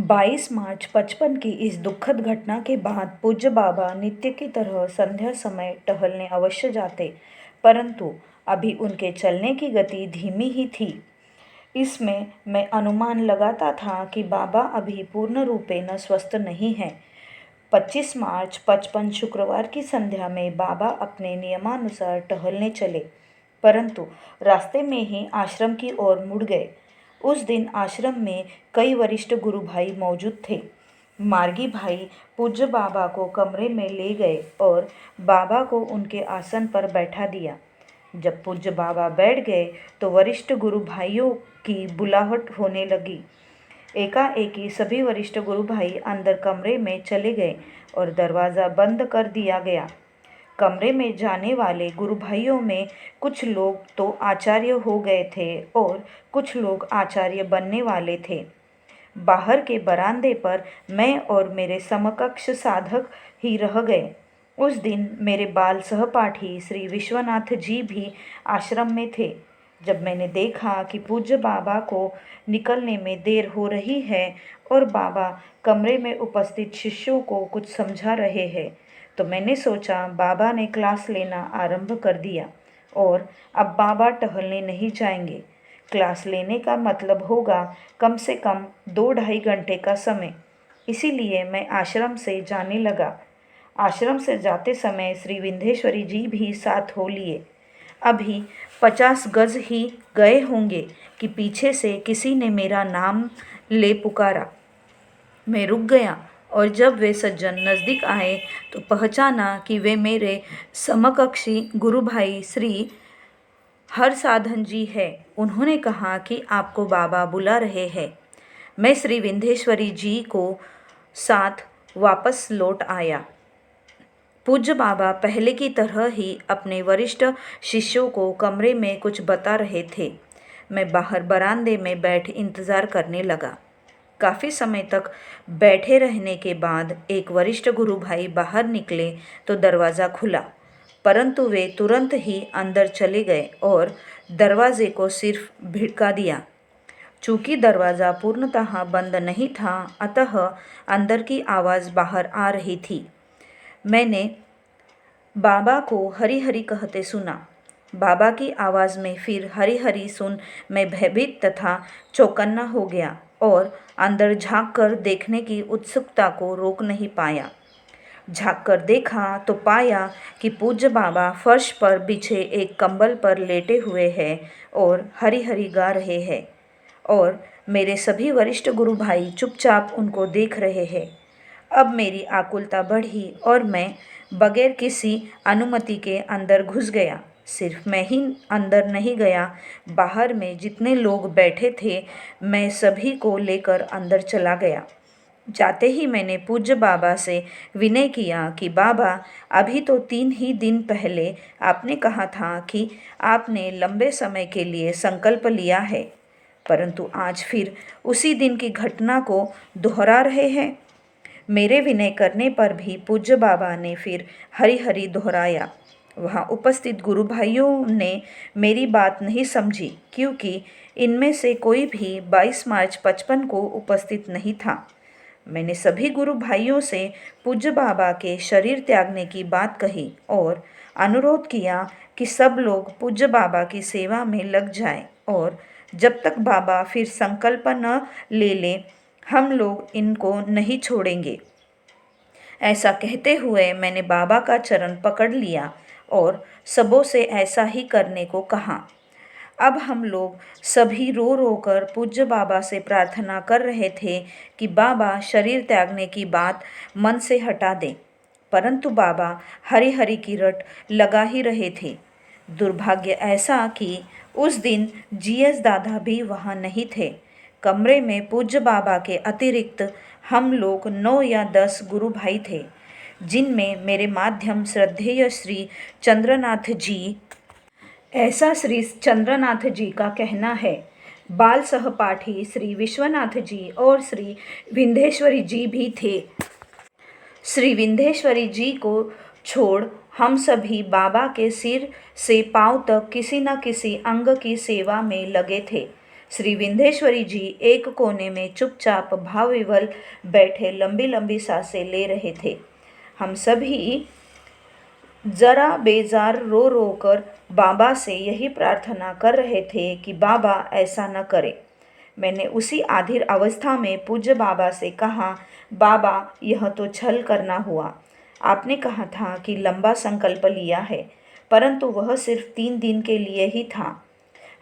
22 मार्च 55 की इस दुखद घटना के बाद पूज्य बाबा नित्य की तरह संध्या समय टहलने अवश्य जाते, परंतु अभी उनके चलने की गति धीमी ही थी। इसमें मैं अनुमान लगाता था कि बाबा अभी पूर्ण रूपेण स्वस्थ नहीं हैं। 25 मार्च 55 शुक्रवार की संध्या में बाबा अपने नियमानुसार टहलने चले, परंतु रास्ते में ही आश्रम की ओर मुड़ गए। उस दिन आश्रम में कई वरिष्ठ गुरु भाई मौजूद थे। मार्गी भाई पूज्य बाबा को कमरे में ले गए और बाबा को उनके आसन पर बैठा दिया। जब पूज्य बाबा बैठ गए तो वरिष्ठ गुरु भाइयों की बुलाहट होने लगी। एकाएकी सभी वरिष्ठ गुरु भाई अंदर कमरे में चले गए और दरवाज़ा बंद कर दिया गया। कमरे में जाने वाले गुरु भाइयों में कुछ लोग तो आचार्य हो गए थे और कुछ लोग आचार्य बनने वाले थे। बाहर के बरामदे पर मैं और मेरे समकक्ष साधक ही रह गए। उस दिन मेरे बाल सहपाठी श्री विश्वनाथ जी भी आश्रम में थे। जब मैंने देखा कि पूज्य बाबा को निकलने में देर हो रही है और बाबा कमरे में उपस्थित शिष्यों को कुछ समझा रहे हैं, तो मैंने सोचा बाबा ने क्लास लेना आरंभ कर दिया और अब बाबा टहलने नहीं जाएंगे। क्लास लेने का मतलब होगा कम से कम 2-2.5 घंटे का समय। इसीलिए मैं आश्रम से जाने लगा। आश्रम से जाते समय श्री विंध्येश्वरी जी भी साथ हो लिए। अभी 50 गज ही गए होंगे कि पीछे से किसी ने मेरा नाम ले पुकारा। मैं रुक गया और जब वे सज्जन नज़दीक आए तो पहचाना कि वे मेरे समकक्षी गुरु भाई श्री हरसाधन जी है। उन्होंने कहा कि आपको बाबा बुला रहे हैं। मैं श्री विंध्येश्वरी जी को साथ वापस लौट आया। पूज्य बाबा पहले की तरह ही अपने वरिष्ठ शिष्यों को कमरे में कुछ बता रहे थे। मैं बाहर बरामदे में बैठ इंतज़ार करने लगा। काफ़ी समय तक बैठे रहने के बाद एक वरिष्ठ गुरु भाई बाहर निकले तो दरवाज़ा खुला, परंतु वे तुरंत ही अंदर चले गए और दरवाजे को सिर्फ भिड़का दिया। चूँकि दरवाज़ा पूर्णतः बंद नहीं था, अतः अंदर की आवाज़ बाहर आ रही थी। मैंने बाबा को हरी हरी कहते सुना। बाबा की आवाज़ में फिर हरी हरी सुन मैं भयभीत तथा चौकन्ना हो गया और अंदर झांक कर देखने की उत्सुकता को रोक नहीं पाया। झांक कर देखा तो पाया कि पूज्य बाबा फर्श पर बिछे एक कंबल पर लेटे हुए हैं और हरी हरी गा रहे हैं और मेरे सभी वरिष्ठ गुरु भाई चुपचाप उनको देख रहे हैं। अब मेरी आकुलता बढ़ी और मैं बगैर किसी अनुमति के अंदर घुस गया। सिर्फ मैं ही अंदर नहीं गया, बाहर में जितने लोग बैठे थे मैं सभी को लेकर अंदर चला गया। जाते ही मैंने पूज्य बाबा से विनय किया कि बाबा, अभी तो 3 ही दिन पहले आपने कहा था कि आपने लंबे समय के लिए संकल्प लिया है, परंतु आज फिर उसी दिन की घटना को दोहरा रहे हैं। मेरे विनय करने पर भी पूज्य बाबा ने फिर हरी हरी दोहराया। वहाँ उपस्थित गुरु भाइयों ने मेरी बात नहीं समझी, क्योंकि इनमें से कोई भी 22 मार्च 55 को उपस्थित नहीं था। मैंने सभी गुरु भाइयों से पूज्य बाबा के शरीर त्यागने की बात कही और अनुरोध किया कि सब लोग पूज्य बाबा की सेवा में लग जाएं और जब तक बाबा फिर संकल्प न ले लें, हम लोग इनको नहीं छोड़ेंगे। ऐसा कहते हुए मैंने बाबा का चरण पकड़ लिया और सबों से ऐसा ही करने को कहा। अब हम लोग सभी रो रो कर पूज्य बाबा से प्रार्थना कर रहे थे कि बाबा शरीर त्यागने की बात मन से हटा दें, परंतु बाबा हरी हरी की रट लगा ही रहे थे। दुर्भाग्य ऐसा कि उस दिन जीएस दादा भी वहाँ नहीं थे। कमरे में पूज्य बाबा के अतिरिक्त हम लोग 9 या 10 गुरु भाई थे, जिनमें मेरे माध्यम श्रद्धेय श्री चंद्रनाथ जी, ऐसा श्री चंद्रनाथ जी का कहना है, बाल सहपाठी श्री विश्वनाथ जी और श्री विंध्येश्वरी जी भी थे। श्री विंध्येश्वरी जी को छोड़ हम सभी बाबा के सिर से पांव तक किसी न किसी अंग की सेवा में लगे थे। श्री विंध्येश्वरी जी एक कोने में चुपचाप भावविवल बैठे लंबी लंबी सांसें ले रहे थे। हम सभी जरा बेजार रो रो कर बाबा से यही प्रार्थना कर रहे थे कि बाबा ऐसा न करे। मैंने उसी आधीर अवस्था में पूज्य बाबा से कहा, बाबा यह तो छल करना हुआ। आपने कहा था कि लंबा संकल्प लिया है, परंतु वह सिर्फ 3 दिन के लिए ही था।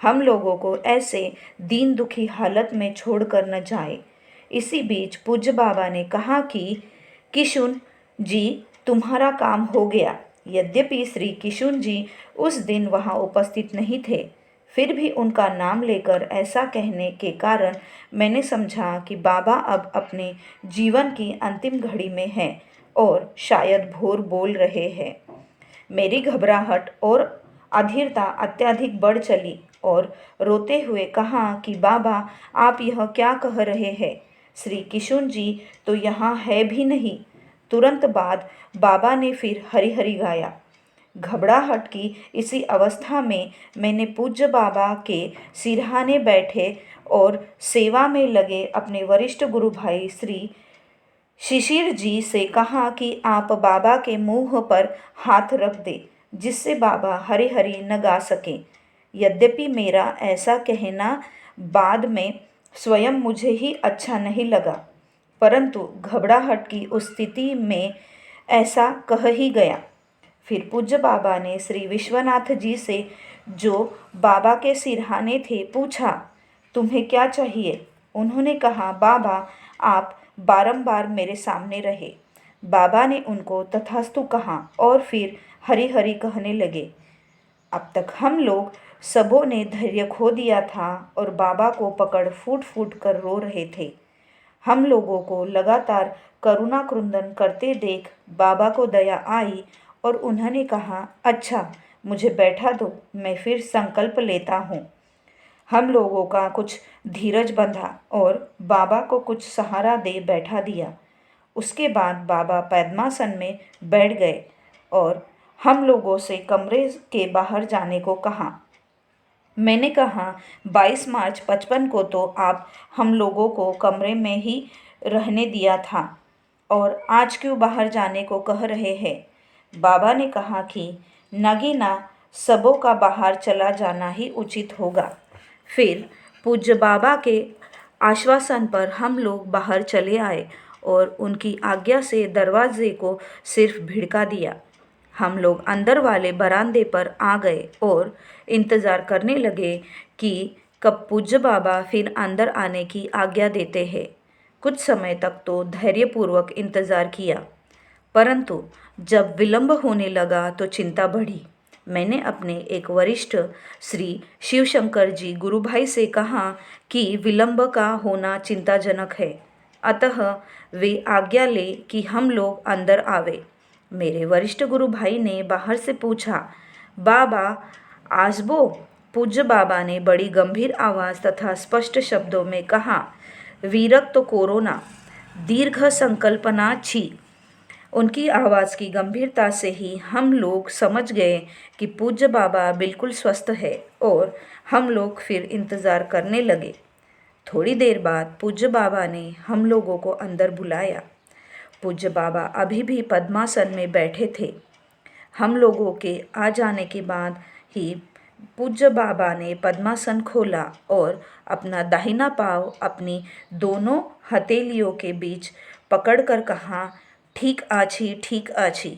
हम लोगों को ऐसे दीन दुखी हालत में छोड़कर न जाए। इसी बीच पूज्य बाबा ने कहा कि किशुन जी, तुम्हारा काम हो गया। यद्यपि श्री किशुन जी उस दिन वहां उपस्थित नहीं थे, फिर भी उनका नाम लेकर ऐसा कहने के कारण मैंने समझा कि बाबा अब अपने जीवन की अंतिम घड़ी में हैं और शायद भोर बोल रहे हैं। मेरी घबराहट और अधीरता अत्यधिक बढ़ चली और रोते हुए कहा कि बाबा, आप यह क्या कह रहे हैं? श्री किशुन जी तो यहाँ है भी नहीं। तुरंत बाद बाबा ने फिर हरि हरि गाया। घबराहट की इसी अवस्था में मैंने पूज्य बाबा के सिरहाने बैठे और सेवा में लगे अपने वरिष्ठ गुरु भाई श्री शिशिर जी से कहा कि आप बाबा के मुंह पर हाथ रख दे, जिससे बाबा हरि हरि न गा सकें। यद्यपि मेरा ऐसा कहना बाद में स्वयं मुझे ही अच्छा नहीं लगा, परंतु घबराहट की उस स्थिति में ऐसा कह ही गया। फिर पूज्य बाबा ने श्री विश्वनाथ जी से, जो बाबा के सिरहाने थे, पूछा, तुम्हें क्या चाहिए? उन्होंने कहा, बाबा आप बारंबार मेरे सामने रहे। बाबा ने उनको तथास्तु कहा और फिर हरि हरि कहने लगे। अब तक हम लोग सबों ने धैर्य खो दिया था और बाबा को पकड़ फूट फूट कर रो रहे थे। हम लोगों को लगातार करुणा क्रंदन करते देख बाबा को दया आई और उन्होंने कहा, अच्छा मुझे बैठा दो, मैं फिर संकल्प लेता हूँ। हम लोगों का कुछ धीरज बंधा और बाबा को कुछ सहारा दे बैठा दिया। उसके बाद बाबा पद्मासन में बैठ गए और हम लोगों से कमरे के बाहर जाने को कहा। मैंने कहा, 22 मार्च 55 को तो आप हम लोगों को कमरे में ही रहने दिया था और आज क्यों बाहर जाने को कह रहे हैं? बाबा ने कहा कि नगीना, सबों का बाहर चला जाना ही उचित होगा। फिर पूज्य बाबा के आश्वासन पर हम लोग बाहर चले आए और उनकी आज्ञा से दरवाजे को सिर्फ भिड़का दिया। हम लोग अंदर वाले बरामदे पर आ गए और इंतज़ार करने लगे कि कब पूज्य बाबा फिर अंदर आने की आज्ञा देते हैं। कुछ समय तक तो धैर्यपूर्वक इंतज़ार किया, परंतु जब विलंब होने लगा तो चिंता बढ़ी। मैंने अपने एक वरिष्ठ श्री शिवशंकर जी गुरुभाई से कहा कि विलंब का होना चिंताजनक है, अतः वे आज्ञा ले कि हम लोग अंदर आवे। मेरे वरिष्ठ गुरु भाई ने बाहर से पूछा, बाबा आसबो? पूज्य बाबा ने बड़ी गंभीर आवाज़ तथा स्पष्ट शब्दों में कहा, विरक्त कोरोना दीर्घ संकल्पना छी। उनकी आवाज़ की गंभीरता से ही हम लोग समझ गए कि पूज्य बाबा बिल्कुल स्वस्थ है और हम लोग फिर इंतज़ार करने लगे। थोड़ी देर बाद पूज्य बाबा ने हम लोगों को अंदर बुलाया। पूज्य बाबा अभी भी पद्मासन में बैठे थे। हम लोगों के आ जाने के बाद ही पूज्य बाबा ने पद्मासन खोला और अपना दाहिना पाँव अपनी दोनों हथेलियों के बीच पकड़कर कहा, ठीक आछी, ठीक आछी।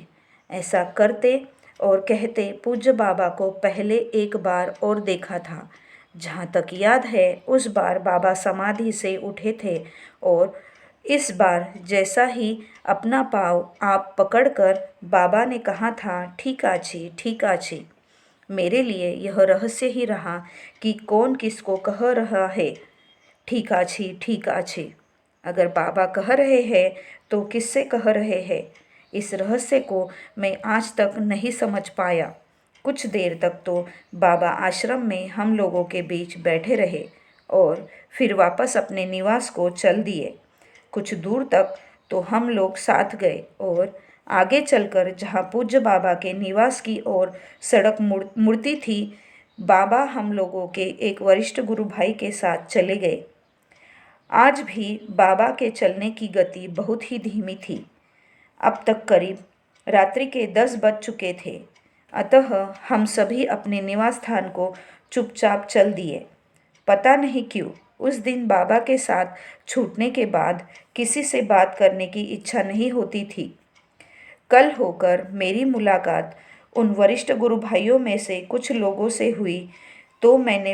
ऐसा करते और कहते पूज्य बाबा को पहले एक बार और देखा था। जहाँ तक याद है, उस बार बाबा समाधि से उठे थे और इस बार जैसा ही अपना पाँव आप पकड़कर बाबा ने कहा था, ठीक आछी, ठीक आछी। मेरे लिए यह रहस्य ही रहा कि कौन किसको कह रहा है ठीक आछी, ठीक आछी। अगर बाबा कह रहे हैं तो किससे कह रहे हैं? इस रहस्य को मैं आज तक नहीं समझ पाया। कुछ देर तक तो बाबा आश्रम में हम लोगों के बीच बैठे रहे और फिर वापस अपने निवास को चल दिए। कुछ दूर तक तो हम लोग साथ गए और आगे चलकर जहाँ पूज्य बाबा के निवास की ओर सड़क मुड़ती थी, बाबा हम लोगों के एक वरिष्ठ गुरु भाई के साथ चले गए। आज भी बाबा के चलने की गति बहुत ही धीमी थी। अब तक करीब रात्रि के 10 बज चुके थे, अतः हम सभी अपने निवास स्थान को चुपचाप चल दिए। पता नहीं क्यों उस दिन बाबा के साथ छूटने के बाद किसी से बात करने की इच्छा नहीं होती थी। कल होकर मेरी मुलाकात उन वरिष्ठ गुरु भाइयों में से कुछ लोगों से हुई तो मैंने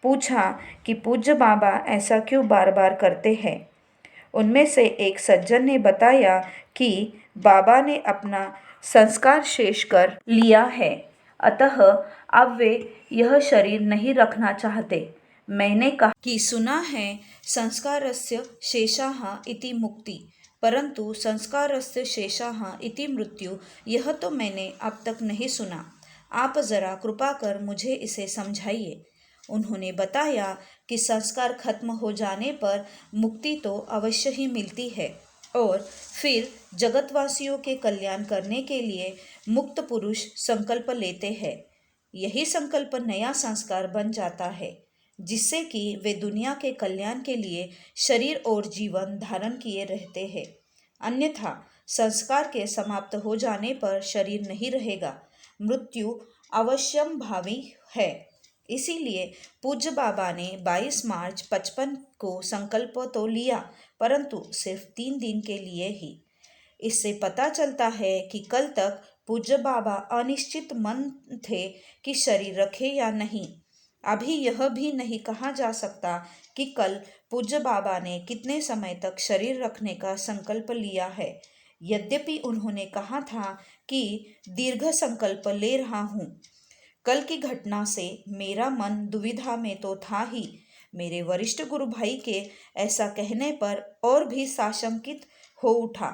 पूछा कि पूज्य बाबा ऐसा क्यों बार बार करते हैं। उनमें से एक सज्जन ने बताया कि बाबा ने अपना संस्कार शेष कर लिया है, अतः अब वे यह शरीर नहीं रखना चाहते। मैंने कहा कि सुना है संस्कारस्य शेषाः इति मुक्ति, परंतु संस्कारस्य शेषाः इति मृत्यु, यह तो मैंने अब तक नहीं सुना। आप जरा कृपा कर मुझे इसे समझाइए। उन्होंने बताया कि संस्कार खत्म हो जाने पर मुक्ति तो अवश्य ही मिलती है और फिर जगतवासियों के कल्याण करने के लिए मुक्त पुरुष संकल्प लेते हैं। यही संकल्प नया संस्कार बन जाता है, जिससे कि वे दुनिया के कल्याण के लिए शरीर और जीवन धारण किए रहते हैं। अन्यथा संस्कार के समाप्त हो जाने पर शरीर नहीं रहेगा, मृत्यु अवश्यंभावी है। इसीलिए पूज्य बाबा ने 22 मार्च 55 को संकल्प तो लिया, परंतु सिर्फ 3 दिन के लिए ही। इससे पता चलता है कि कल तक पूज्य बाबा अनिश्चित मन थे कि शरीर रखे या नहीं। अभी यह भी नहीं कहा जा सकता कि कल पूज्य बाबा ने कितने समय तक शरीर रखने का संकल्प लिया है। यद्यपि उन्होंने कहा था कि दीर्घ संकल्प ले रहा हूँ। कल की घटना से मेरा मन दुविधा में तो था ही, मेरे वरिष्ठ गुरु भाई के ऐसा कहने पर और भी साशंकित हो उठा,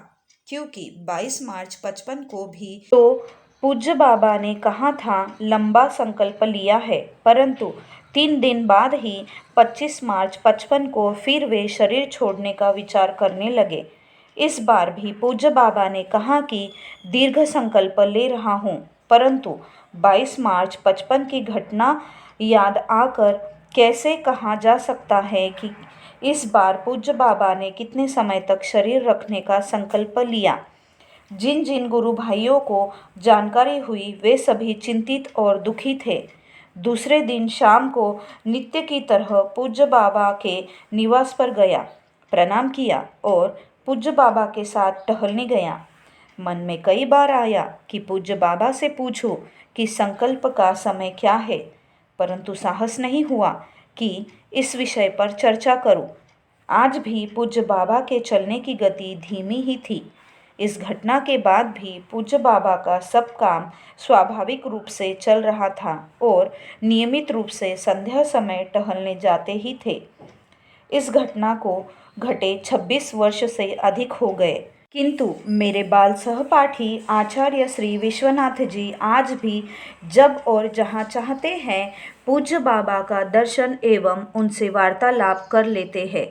क्योंकि 22 मार्च 55 को भी तो पूज्य बाबा ने कहा था लंबा संकल्प लिया है, परंतु 3 दिन बाद ही 25 मार्च 55 को फिर वे शरीर छोड़ने का विचार करने लगे। इस बार भी पूज्य बाबा ने कहा कि दीर्घ संकल्प ले रहा हूँ, परंतु 22 मार्च 55 की घटना याद आकर कैसे कहा जा सकता है कि इस बार पूज्य बाबा ने कितने समय तक शरीर रखने का संकल्प लिया। जिन जिन गुरु भाइयों को जानकारी हुई वे सभी चिंतित और दुखी थे। दूसरे दिन शाम को नित्य की तरह पूज्य बाबा के निवास पर गया, प्रणाम किया और पूज्य बाबा के साथ टहलने गया। मन में कई बार आया कि पूज्य बाबा से पूछूं कि संकल्प का समय क्या है, परंतु साहस नहीं हुआ कि इस विषय पर चर्चा करूं। आज भी पूज्य बाबा के चलने की गति धीमी ही थी। इस घटना के बाद भी पूज्य बाबा का सब काम स्वाभाविक रूप से चल रहा था और नियमित रूप से संध्या समय टहलने जाते ही थे। इस घटना को घटे 26 वर्ष से अधिक हो गए, किंतु मेरे बाल सहपाठी आचार्य श्री विश्वनाथ जी आज भी जब और जहाँ चाहते हैं पूज्य बाबा का दर्शन एवं उनसे वार्तालाप कर लेते हैं।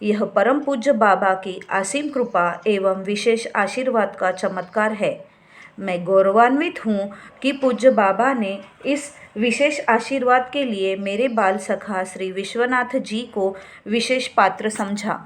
यह परम पूज्य बाबा की असीम कृपा एवं विशेष आशीर्वाद का चमत्कार है। मैं गौरवान्वित हूँ कि पूज्य बाबा ने इस विशेष आशीर्वाद के लिए मेरे बाल सखा श्री विश्वनाथ जी को विशेष पात्र समझा।